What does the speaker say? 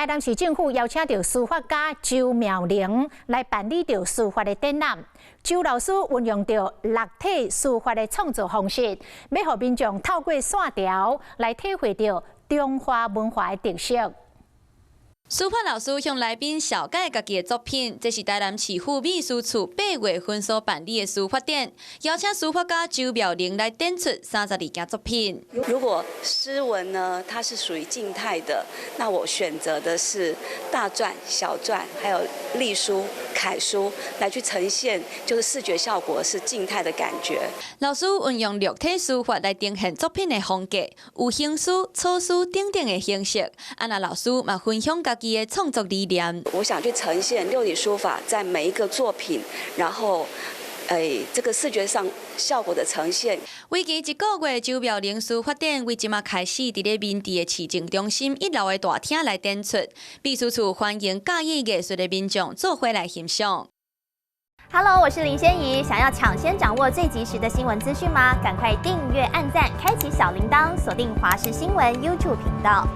台南市政府邀请到书法家周妙玲来办理着书法的展览。周老师运用着立体书法的创作方式，要让民众透过线条来体会着中华文化的特色。 书法老师向来宾小解家己的作品，这是台南市府秘书处8月份所办理的书法展，邀请书法家周妙玲来展出32件作品。如果诗文呢，它是属于静态的，那我选择的是大篆、小篆，还有隶书、楷书来去呈现，就是视觉效果是静态的感觉。老师运用立体书法来呈现作品的风格，有行书、草书等等的形式。那老师嘛分享家己的创作理念。我想去呈现六体书法在每一个作品，然后，这个视觉上效果的呈现。为期1个月，周妙玲书法展为即马开始，伫咧民地的市政中心1楼的大厅来展出。秘书处欢迎介意艺术的民众做伙来欣赏。 Hello， 我是林仙怡。想要抢先掌握最及时的新闻资讯吗？赶快订阅、按赞、开启小铃铛，锁定华视新闻 YouTube 频道。